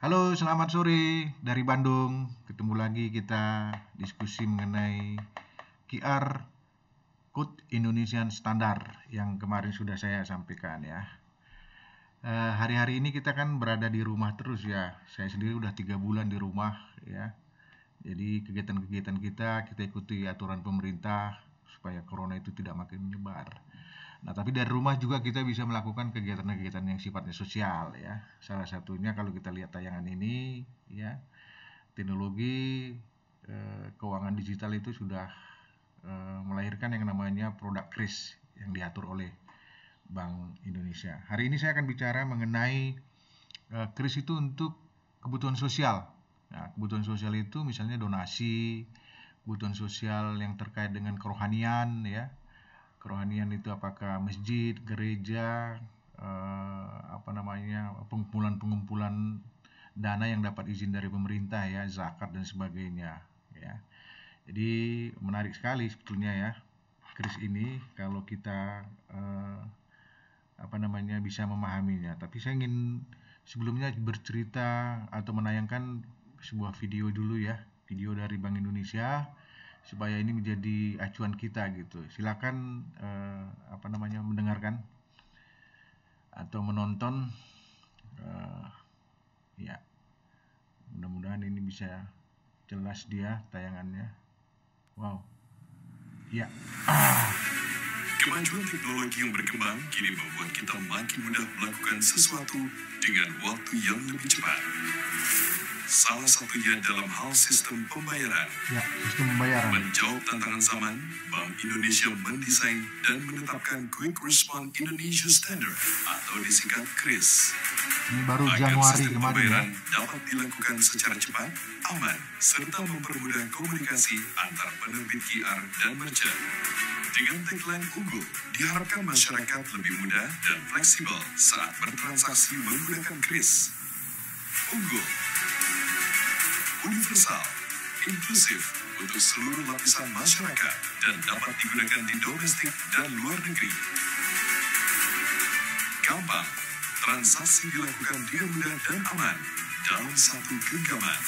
Halo, selamat sore dari Bandung. Ketemu lagi kita diskusi mengenai QR Code Indonesian Standard yang kemarin sudah saya sampaikan ya. Hari-hari ini kita kan berada di rumah terus ya. Saya sendiri udah 3 bulan di rumah ya. Jadi kegiatan-kegiatan kita ikuti aturan pemerintah supaya corona itu tidak makin menyebar. Nah, tapi dari rumah juga kita bisa melakukan kegiatan-kegiatan yang sifatnya sosial ya. Salah satunya kalau kita lihat tayangan ini ya, teknologi keuangan digital itu sudah melahirkan yang namanya produk kris yang diatur oleh Bank Indonesia. Hari ini saya akan bicara mengenai kris itu untuk kebutuhan sosial. Nah, kebutuhan sosial itu misalnya donasi, kebutuhan sosial yang terkait dengan kerohanian ya. Kerohanian itu apakah masjid, gereja, pengumpulan-pengumpulan dana yang dapat izin dari pemerintah ya, zakat dan sebagainya ya. Jadi menarik sekali sebetulnya ya kris ini kalau kita bisa memahaminya. Tapi saya ingin sebelumnya bercerita atau menayangkan sebuah video dulu ya, video dari Bank Indonesia supaya ini menjadi acuan kita gitu. Silakan mendengarkan atau menonton ya. Mudah-mudahan ini bisa jelas dia tayangannya. Wow. Ya. Kemajuan teknologi yang berkembang kini membuat kita makin mudah melakukan sesuatu dengan waktu yang lebih cepat. Salah satunya dalam hal sistem pembayaran. Ya, sistem pembayaran. Menjawab tantangan zaman, Bank Indonesia mendesain dan menetapkan Quick Response Indonesia Standard atau disingkat KRIS. Ini baru agar Januari sistem kemarin pembayaran ya. dapat dilakukan secara cepat, aman, serta mempermudah komunikasi antar penerbit QR dan merchant. Dengan tagline unggul, diharapkan masyarakat lebih mudah dan fleksibel saat bertransaksi menggunakan KRIS. Unggul, universal, inklusif untuk seluruh lapisan masyarakat dan dapat digunakan di domestik dan luar negeri. Gampang, transaksi dilakukan dengan mudah dan aman dalam satu genggaman.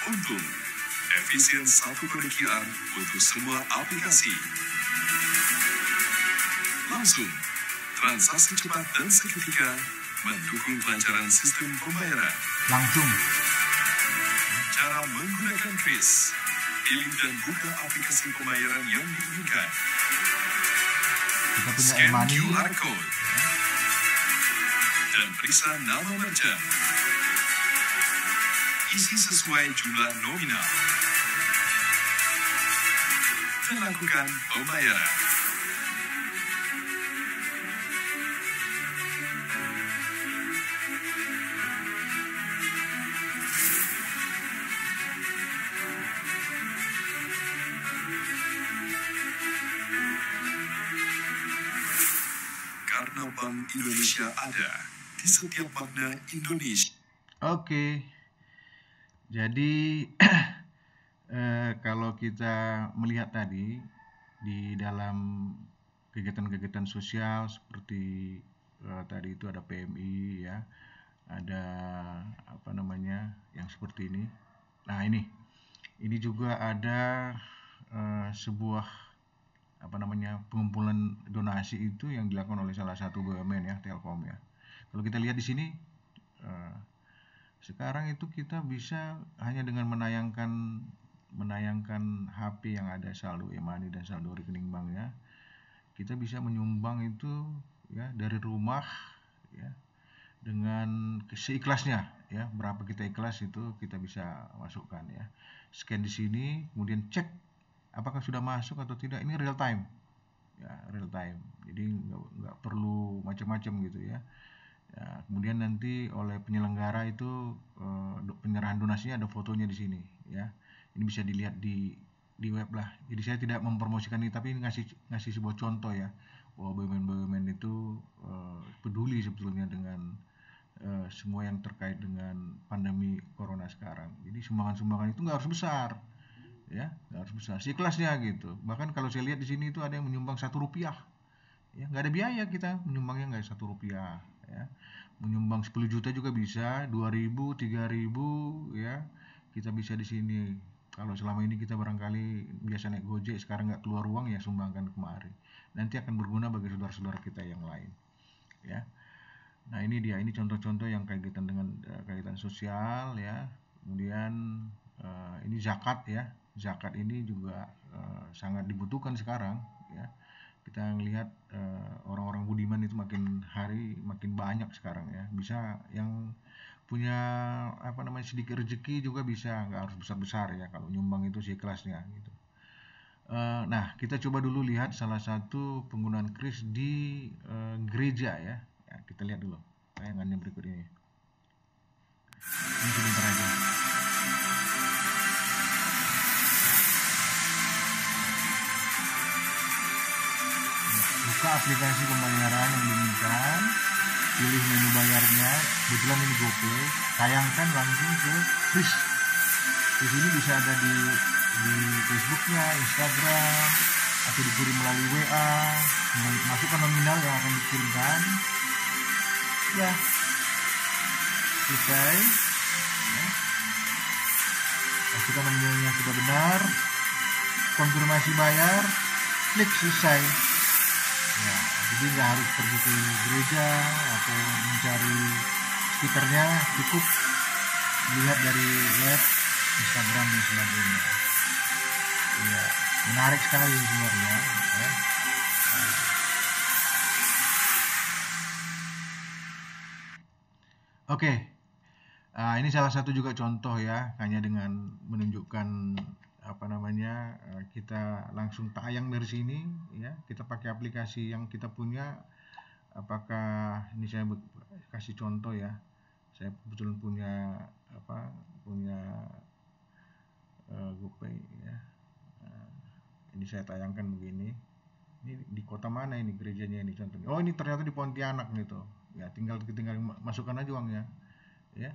Untung, efisien satu kode QR untuk semua aplikasi. Langsung, transaksi cepat dan seketika mendukung kelancaran sistem pembayaran. Langsung. Cara menggunakan KRIS. Pilih dan buka aplikasi pembayaran yang diinginkan. Kita punya Scan e-money. QR code. Dan periksa nama merchant. Isi sesuai jumlah nominal. Dan lakukan pembayaran. Karena Bank Indonesia ada di setiap makna Indonesia. Oke. Jadi kalau kita melihat tadi di dalam kegiatan-kegiatan sosial seperti tadi itu ada PMI ya, ada yang seperti ini. Nah ini juga ada sebuah pengumpulan donasi itu yang dilakukan oleh salah satu BUMN ya, Telkom ya. Kalau kita lihat di sini sekarang itu kita bisa hanya dengan menayangkan HP yang ada saldo e-money dan saldo rekening bank ya. Kita bisa menyumbang itu ya dari rumah ya dengan seikhlasnya ya, berapa kita ikhlas itu kita bisa masukkan ya. Scan di sini, kemudian cek apakah sudah masuk atau tidak. Ini real time ya, real time. Jadi nggak perlu macam-macam gitu ya. Ya, kemudian nanti oleh penyelenggara itu penyerahan donasinya ada fotonya di sini ya. Ini bisa dilihat di web lah. Jadi saya tidak mempromosikan ini, tapi ini ngasih sebuah contoh ya, bahwa BUMN itu peduli sebetulnya dengan semua yang terkait dengan pandemi corona sekarang. Jadi sumbangan-sumbangan itu nggak harus besar ya, nggak harus besar, seikhlasnya gitu. Bahkan kalau saya lihat di sini itu ada yang menyumbang 1 rupiah ya, nggak ada biaya, kita menyumbangnya nggak 1 rupiah ya. menyumbang 10 juta juga bisa, 2.000, 3.000 ya. Kita bisa di sini. Kalau selama ini kita barangkali biasa naik Gojek, sekarang nggak keluar uang ya sumbangkan kemari. Nanti akan berguna bagi saudara-saudara kita yang lain. Ya. Nah ini dia, ini contoh-contoh yang kaitan dengan kaitan sosial ya. Kemudian ini zakat ya. Zakat ini juga sangat dibutuhkan sekarang ya. Kita melihat orang-orang budiman itu makin hari makin banyak sekarang ya. Bisa yang punya sedikit rezeki juga bisa, nggak harus besar-besar ya, kalau nyumbang itu sih kelasnya gitu. Nah kita coba dulu lihat salah satu penggunaan kris di gereja ya. Kita lihat dulu tayangannya berikut ini. Ini sebentar aja. Buka aplikasi pembayaran yang diinginkan, pilih menu bayarnya, kebetulan ini GoPay, tayangkan langsung ke kris. Di sini bisa ada di Facebooknya, Instagram, atau dikirim melalui WA. Masukkan nominal yang akan dikirimkan. Ya, selesai. Ya. Pastikan nominalnya sudah benar. Konfirmasi bayar, klik selesai. Ya, jadi nggak harus pergi ke gereja atau mencari stikernya, cukup lihat dari web, Instagram dan sebagainya. Ya, menarik sekali sebenarnya. Ya. Oke, ini salah satu juga contoh ya, hanya dengan menunjukkan kita langsung tayang dari sini ya. Kita pakai aplikasi yang kita punya. Apakah ini saya kasih contoh ya, saya kebetulan punya GoPay ya. Ini saya tayangkan begini. Ini di kota mana ini gerejanya ini contohnya? Oh ini ternyata di Pontianak gitu ya. Tinggal masukkan aja uangnya ya.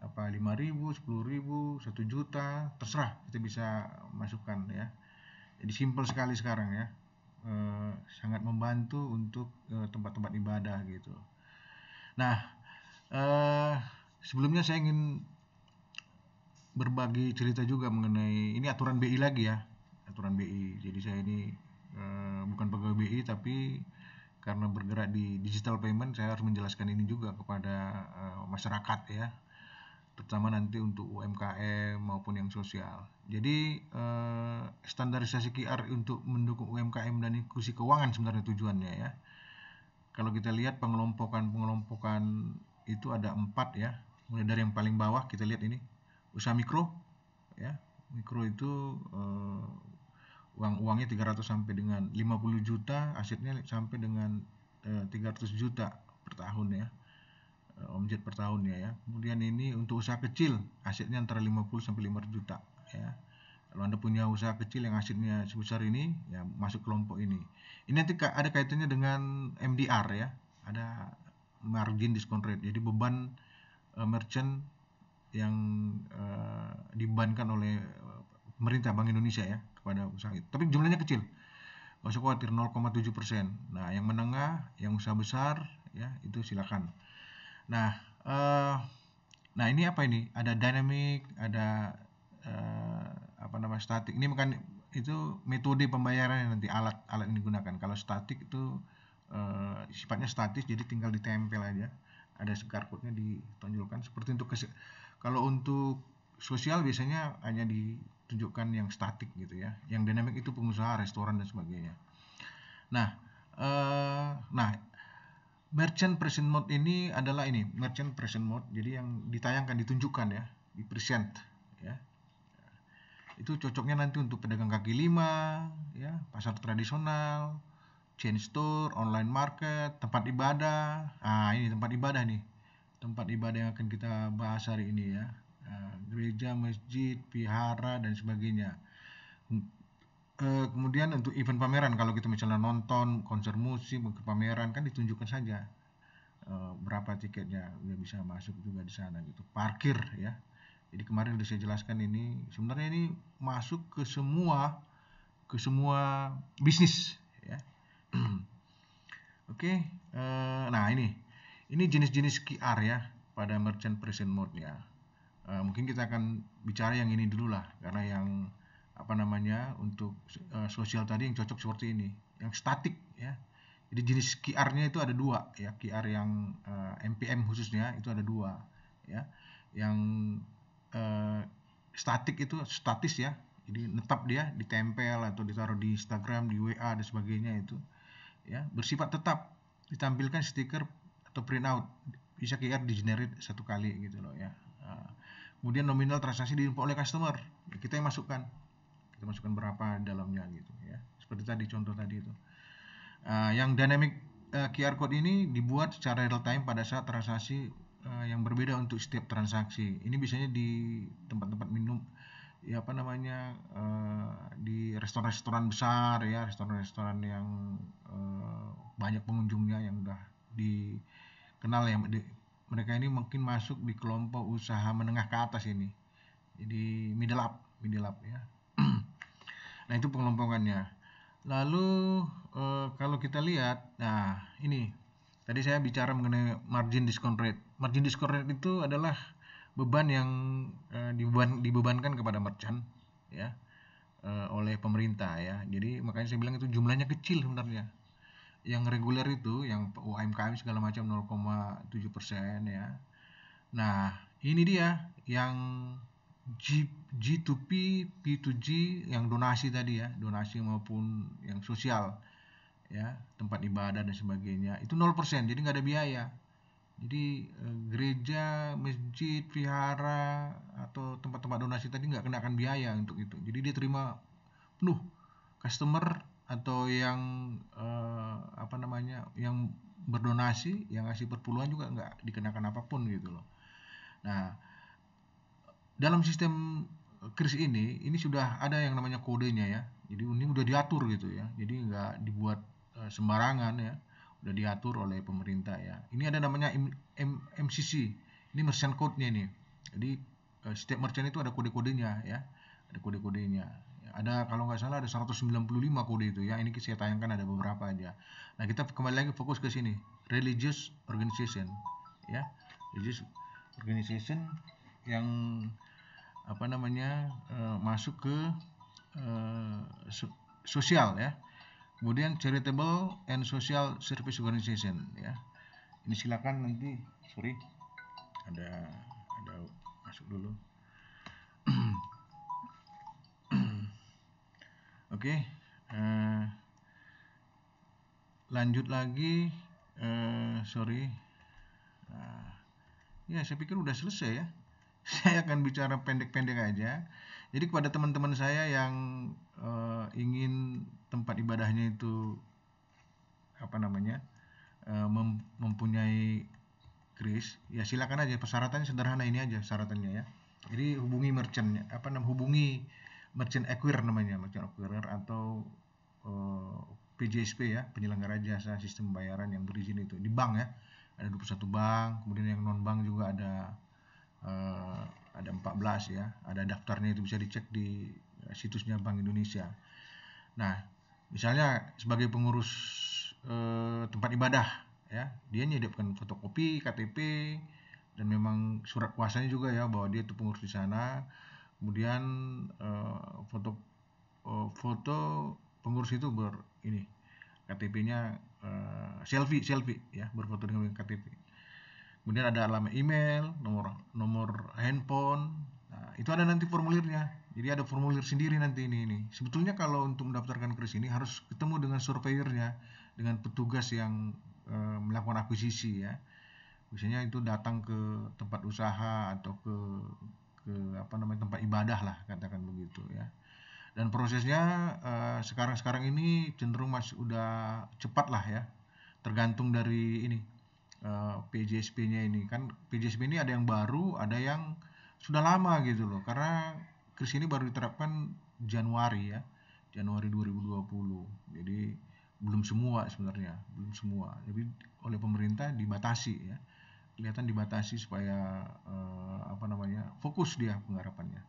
5.000, 10.000, 1 juta, terserah, kita bisa masukkan ya. Jadi simple sekali sekarang ya. Sangat membantu untuk tempat-tempat ibadah gitu. Nah, sebelumnya saya ingin berbagi cerita juga mengenai ini aturan BI lagi ya, aturan BI. Jadi saya ini bukan pegawai BI, tapi karena bergerak di digital payment, saya harus menjelaskan ini juga kepada masyarakat ya, terutama nanti untuk UMKM maupun yang sosial. Jadi standarisasi QR untuk mendukung UMKM dan inklusi keuangan sebenarnya tujuannya ya. Kalau kita lihat pengelompokan itu ada 4 ya. Mulai dari yang paling bawah kita lihat ini usaha mikro ya. Mikro itu uangnya 300 sampai dengan 50 juta, asetnya sampai dengan 300 juta per tahun ya. Omset per tahunnya ya. Kemudian ini untuk usaha kecil, asetnya antara 50 sampai 500 juta ya. Kalau Anda punya usaha kecil yang asetnya sebesar ini, ya masuk kelompok ini. Ini nanti ada kaitannya dengan MDR ya. Ada margin discount rate. Jadi beban merchant yang dibebankan oleh pemerintah Bank Indonesia ya kepada usaha itu. Tapi jumlahnya kecil. Nggak usah khawatir, 0,7%. Nah, yang menengah, yang usaha besar ya, itu silakan. Nah, ini apa ini? Ada dynamic, ada statik. Ini bukan itu metode pembayaran nanti alat yang digunakan. Kalau statik itu sifatnya statis, jadi tinggal ditempel aja. Ada barcode-nya ditonjolkan. Seperti kalau untuk sosial biasanya hanya ditunjukkan yang statik gitu ya. Yang dynamic itu pengusaha, restoran dan sebagainya. Nah, merchant present mode ini adalah ini merchant present mode, jadi yang ditayangkan, ditunjukkan ya, di present ya. Itu cocoknya nanti untuk pedagang kaki lima ya, pasar tradisional, chain store, online market, tempat ibadah. Ini tempat ibadah nih, tempat ibadah yang akan kita bahas hari ini ya. Gereja, masjid, vihara dan sebagainya. Kemudian untuk event pameran, kalau kita misalnya nonton konser musik, ke pameran kan ditunjukkan saja berapa tiketnya, udah bisa masuk juga di sana gitu. Parkir ya. Jadi kemarin udah saya jelaskan, ini sebenarnya ini masuk ke semua bisnis ya. Oke. Nah Ini jenis-jenis QR ya pada merchant present mode-nya. Mungkin kita akan bicara yang ini dulu lah, karena yang apa namanya untuk sosial tadi yang cocok seperti ini, yang statik ya. Jadi jenis QR-nya itu ada dua ya, QR yang MPM khususnya itu ada dua ya. Yang statik itu statis ya, jadi netap dia, ditempel atau ditaruh di Instagram, di WA dan sebagainya itu ya, bersifat tetap, ditampilkan stiker atau print out, bisa QR di generate satu kali gitu loh ya. Kemudian nominal transaksi diinput oleh customer, kita yang masukkan, kita masukkan berapa dalamnya gitu ya, seperti tadi contoh tadi itu. Yang dynamic QR code ini dibuat secara real time pada saat transaksi yang berbeda untuk setiap transaksi. Ini biasanya di tempat-tempat minum ya, apa namanya, di restoran-restoran besar ya, restoran-restoran yang banyak pengunjungnya, yang udah dikenal ya, mereka ini mungkin masuk di kelompok usaha menengah ke atas ini, jadi middle up ya. Nah itu pengelompokannya. Lalu kalau kita lihat, nah ini tadi saya bicara mengenai margin discount rate. Margin discount rate itu adalah beban yang dibebankan kepada merchant ya, oleh pemerintah ya. Jadi makanya saya bilang itu jumlahnya kecil sebenarnya. Yang reguler itu, yang UMKM segala macam 0,7% ya. Nah ini dia yang G2P, P2G, yang donasi tadi ya, donasi maupun yang sosial ya, tempat ibadah dan sebagainya, itu 0%, jadi nggak ada biaya. Jadi gereja, masjid, vihara atau tempat-tempat donasi tadi nggak kenakan biaya untuk itu. Jadi dia terima penuh. Customer atau yang apa namanya, yang berdonasi, yang ngasih perpuluhan juga nggak dikenakan apapun gitu loh. Nah dalam sistem kris ini sudah ada yang namanya kodenya ya. Jadi ini udah diatur gitu ya. Jadi nggak dibuat sembarangan ya. Udah diatur oleh pemerintah ya. Ini ada namanya MCC. Ini merchant code-nya ini. Jadi setiap merchant itu ada kode-kodenya ya. Ada kode-kodenya. Ada, kalau nggak salah ada 195 kode itu ya. Ini saya tayangkan ada beberapa aja. Nah kita kembali lagi fokus ke sini. Religious organization ya. Religious organization yang apa namanya masuk ke sosial ya. Kemudian charitable and social service organization ya. Ini silakan nanti, sorry, ada masuk dulu. Oke, lanjut lagi, sorry. Ya saya pikir udah selesai ya. Saya akan bicara pendek-pendek aja. Jadi kepada teman-teman saya yang ingin tempat ibadahnya itu apa namanya, mempunyai kris, ya silakan aja. Persyaratannya sederhana ini aja syaratannya ya. Jadi hubungi merchantnya, hubungi merchant acquirer namanya, merchant acquirer atau PJSP ya, penyelenggara jasa sistem pembayaran yang berizin itu di bank ya. Ada 21 bank, kemudian yang non bank juga ada 14 ya, ada daftarnya, itu bisa dicek di situsnya Bank Indonesia. Nah misalnya sebagai pengurus tempat ibadah ya, dia nyediakan fotokopi KTP dan memang surat kuasanya juga ya, bahwa dia itu pengurus di sana. Kemudian foto pengurus itu ini KTP-nya selfie ya, berfoto dengan KTP. Kemudian ada alamat email, nomor handphone. Nah, itu ada nanti formulirnya. Jadi ada formulir sendiri nanti ini. Sebetulnya kalau untuk mendaftarkan kris ini harus ketemu dengan surveyornya, dengan petugas yang melakukan akuisisi ya. Biasanya itu datang ke tempat usaha atau ke apa namanya, tempat ibadah lah, katakan begitu ya. Dan prosesnya sekarang ini cenderung masih udah cepat lah ya. Tergantung dari ini. PJSP-nya ini kan, PJSP ini ada yang baru, ada yang sudah lama gitu loh, karena kris ini baru diterapkan Januari 2020. Jadi belum semua sebenarnya, jadi oleh pemerintah dibatasi ya, kelihatan dibatasi supaya apa namanya, fokus dia penggarapannya.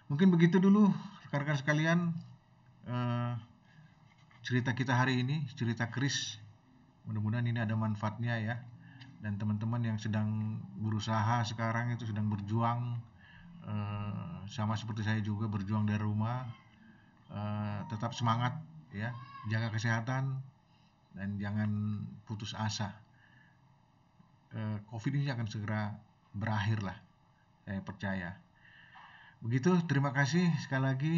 Mungkin begitu dulu rekan-rekan sekalian, cerita kita hari ini, cerita kris. Mudah-mudahan ini ada manfaatnya ya. dan teman-teman yang sedang berusaha sekarang itu sedang berjuang, sama seperti saya juga berjuang dari rumah. Tetap semangat ya, jaga kesehatan dan jangan putus asa. COVID ini akan segera berakhir lah, saya percaya. Begitu, terima kasih sekali lagi.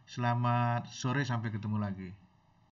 Selamat sore, sampai ketemu lagi.